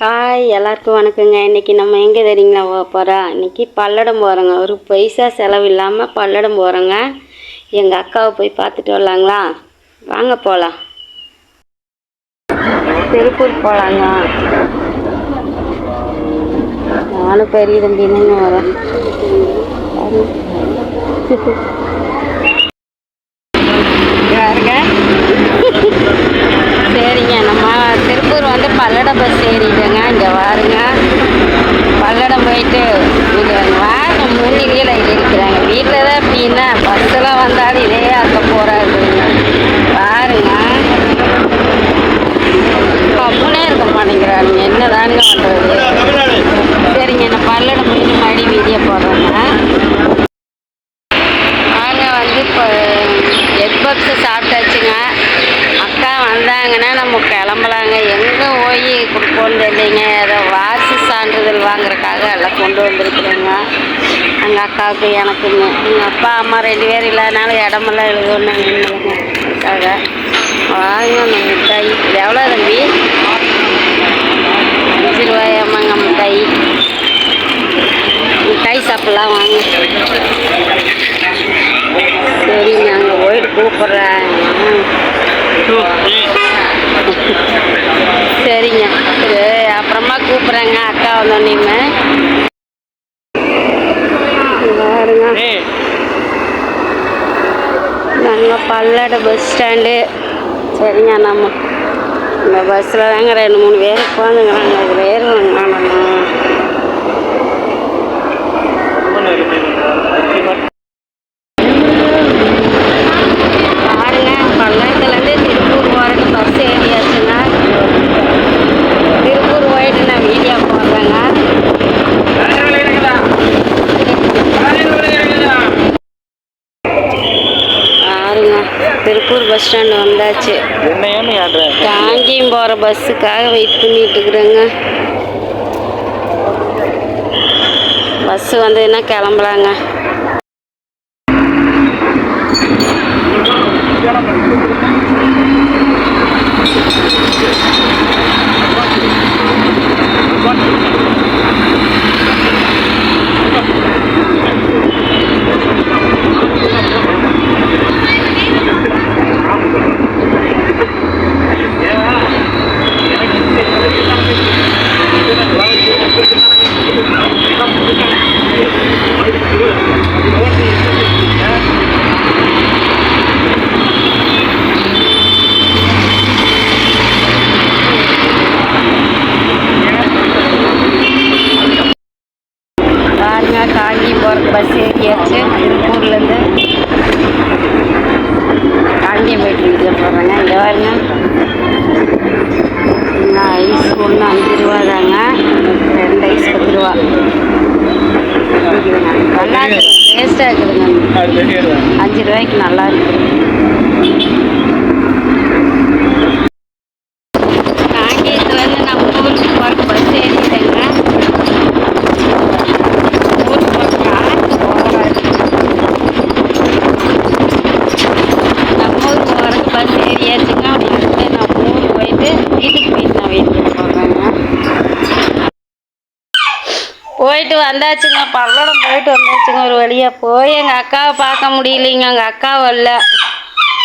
Hi எல்லாருக்கும் வணக்கங்க. இன்றைக்கி நம்ம எங்கே தெரியுங்களா போகிறோம்? இன்றைக்கி பல்லடம் போகிறோங்க. ஒரு பைசா செலவு இல்லாமல் பல்லடம் போகிறோங்க. எங்கள் அக்காவை போய் பார்த்துட்டு வரலாங்களா? வாங்க போகலாம். திருப்பூர் போகலாங்க. நானும் பெரிய தம்பின்னு வரேன். யாருங்க? சரிங்க, நம்ம திருப்பூர் வந்து பல்லடம் பஸ் ஏறிட்டேங்க. இங்கே வாருங்க, பல்லடம் போயிட்டு இங்கே வாங்க. முன்னிலையில் இருக்கிறாங்க. வீட்டில் தான் எப்படின்னா பஸ்ஸெல்லாம் வந்தாலும் இதே அக்க போகிறாருங்க. பாருங்க, கம்முனே இருக்க மாட்டேங்கிறாருங்க. என்ன தானுங்க பண்ணுறது? சரிங்க, நான் பல்லடம் போயிட்டு மறுபடி வீடியோ போடுறேங்க. நாங்கள் வந்து இப்போ எக் பப்ஸு சாப்பிட்டாச்சுங்க. அக்கா வந்தாங்கன்னா நம்ம கிளம்பலாங்க. எங்கே போய் கொடுப்போன்னு தெரியலைங்க. ஏதோ வாரிசு சான்றிதழ் வாங்குறதுக்காக எல்லாம் கொண்டு வந்திருக்குறேங்க. எங்கள் அக்காவுக்கு எனக்குங்க. எங்கள் அப்பா அம்மா 2 பேர் இல்லாதனால இடமெல்லாம் எழுதணும்னு இல்லைங்க. அதுக்காக வாங்க. அந்த மிட்டாய் இது எவ்வளோ தம்பி? 5 ரூபாயாமாங்க மிட்டாய். மிட்டாய் சாப்பிட்லாம் வாங்க. சரிங்க, அங்கே போயிட்டு கூப்பிட்றேன். சரிங்க, அப்புறமா கூப்பிட்றேங்க. அக்கா வந்தோன்னே பாருங்க. நாங்கள் பல்லடம் பஸ் ஸ்டாண்டு. சரிங்க, நம்ம இந்த பஸ்ஸில் தாங்க 2-3 பேர் உட்காந்துங்கிறாங்க. அதில் ஏறுவாங்க. பாருங்க, பல்லடத்துலேருந்து திருப்பூர் போகிறதுக்கு பஸ் ஏறியாச்சுங்க. திருப்பூர் போயிட்டு நான் வீடியோ போடுறேங்க. பாருங்க, திருப்பூர் பஸ் ஸ்டாண்டு வந்தாச்சு. காங்கேயம் போகிற பஸ்ஸுக்காக வெயிட் பண்ணிட்டு இருக்கிறேங்க. பஸ்ஸு வந்ததுன்னா கிளம்பலாங்க. காங்கேயம் போகிற பஸ் ஏறியாச்சு. திருப்பூர்லேருந்து காங்கேயம் போயிட்டு வீடியோ போடுறேங்க. இங்கே பாருங்க, ஐஸ் ஒன்று 5 ரூபா தாங்க. 2 ஐஸ் 10 ரூபா. நல்லா இருக்குது, டேஸ்ட்டாக இருக்குதுங்க. 5 ரூபாய்க்கு நல்லா இருக்குது. காங்கேயத்துலேருந்து நம்ம ஊருக்கு போகிற பஸ் ஏறிட்டேங்க. போயிட்டு வந்தாச்சுங்க. பல்லடம் போயிட்டு வந்தாச்சுங்க. ஒரு வழியாக போய் எங்கள் அக்காவை பார்க்க முடியலைங்க. எங்கள் அக்கா வரல.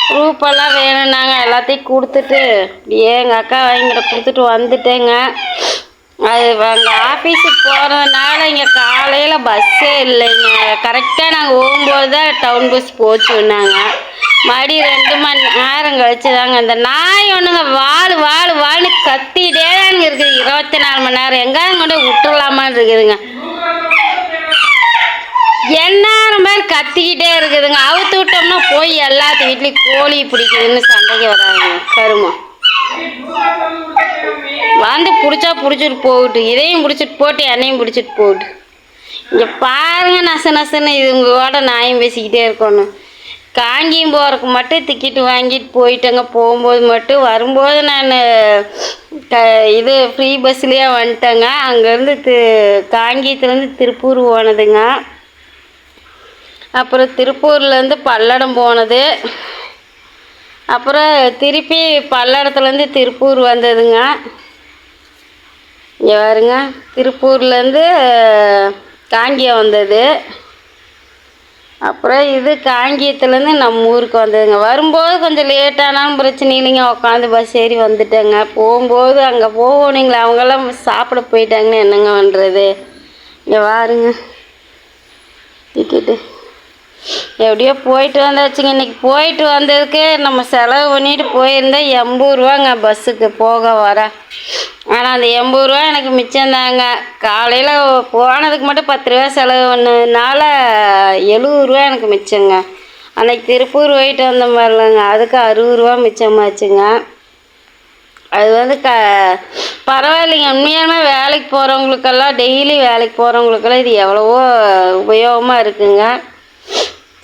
ப்ரூஃபெல்லாம் வேணும்னாங்க. எல்லாத்தையும் கொடுத்துட்டு அப்படியே எங்கள் அக்கா வாங்கிட்ட கொடுத்துட்டு வந்துட்டேங்க. அது அங்கே ஆஃபீஸுக்கு போகிறதுனால இங்கே காலையில் பஸ்ஸே இல்லைங்க. கரெக்டாக நாங்கள் போகும்போது தான் டவுன் பஸ் போச்சுன்னாங்க. மறுபடியும் 2 மணி நேரம் கழிச்சு தாங்க. இந்த நாய் ஒன்றுங்க வாழ்னு கத்திட்டே தானுங்க இருக்குது. 24 மணி நேரம் எங்கேயும் கொண்டு விட்டுடலாமான்னு இருக்குதுங்க. எந்நேரம் மாதிரி கத்திக்கிட்டே இருக்குதுங்க. அவுத்து விட்டோம்னா போய் எல்லாத்து வீட்லேயும் கோழி பிடிக்குதுன்னு சண்டைக்கு வராங்க. கருமா வந்து பிடிச்சா பிடிச்சிட்டு போகட்டு. இதையும் பிடிச்சிட்டு போட்டு என்னையும் பிடிச்சிட்டு போகட்டு. இங்கே பாருங்க, நசுன்னு இதுங்களோட நாயும் பேசிக்கிட்டே இருக்கணும். காங்கேயம் போகிறதுக்கு மட்டும் டிக்கெட்டு வாங்கிட்டு போயிட்டேங்க. போகும்போது மட்டும். வரும்போது நான் இது ஃப்ரீ பஸ்லேயே வந்துட்டேங்க. அங்கேருந்து காங்கேயத்துலேருந்து திருப்பூர் போனதுங்க. அப்புறம் திருப்பூர்லேருந்து பல்லடம் போனது. அப்புறம் திருப்பி பல்லடத்துலேருந்து திருப்பூர் வந்ததுங்க. இங்கே பாருங்க, திருப்பூர்லேருந்து காங்கேயம் வந்தது. அப்புறம் இது காங்கேயத்துலேருந்து நம்ம ஊருக்கு வந்ததுங்க. வரும்போது கொஞ்சம் லேட்டானாலும் பிரச்சனை இல்லைங்க, உட்காந்து பஸ் ஏறி வந்துட்டேங்க. போகும்போது அங்கே போகணுங்களே, அவங்கெல்லாம் சாப்பிட போயிட்டாங்கன்னு என்னங்க பண்ணுறது. இங்கே பாருங்க டிக்கெட்டு எப்படியோ போயிட்டு வந்தாச்சுங்க. இன்றைக்கி போயிட்டு வந்ததுக்கு நம்ம செலவு பண்ணிட்டு போயிருந்தா 80 ரூபாங்க பஸ்ஸுக்கு போக வர. ஆனால் அந்த 80 ரூபா எனக்கு மிச்சம்தாங்க. காலையில் போனதுக்கு மட்டும் 10 ரூபா செலவு பண்ணதுனால 70 ரூபா எனக்கு மிச்சங்க. அன்றைக்கி திருப்பூர் போயிட்டு வந்த மாதிரிலங்க, அதுக்கு 60 ரூபா மிச்சமாச்சுங்க. அது வந்து பரவாயில்லைங்க. உண்மையாலுமே வேலைக்கு போகிறவங்களுக்கெல்லாம், டெய்லி வேலைக்கு போகிறவங்களுக்கெல்லாம் இது எவ்வளவோ உபயோகமாக இருக்குங்க.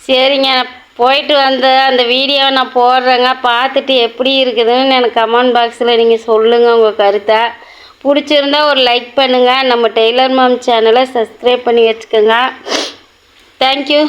சரிங்க, நான் போயிட்டு வந்த அந்த வீடியோவை நான் போடுறேங்க. பார்த்துட்டு எப்படி இருக்குதுன்னு எனக்கு கமெண்ட் பாக்ஸில் நீங்கள் சொல்லுங்கள் உங்கள் கருத்தை. பிடிச்சிருந்தா ஒரு லைக் பண்ணுங்கள். நம்ம டெய்லர் மாம் சேனலை சப்ஸ்கிரைப் பண்ணி வச்சுக்கோங்க. தேங்க்யூ.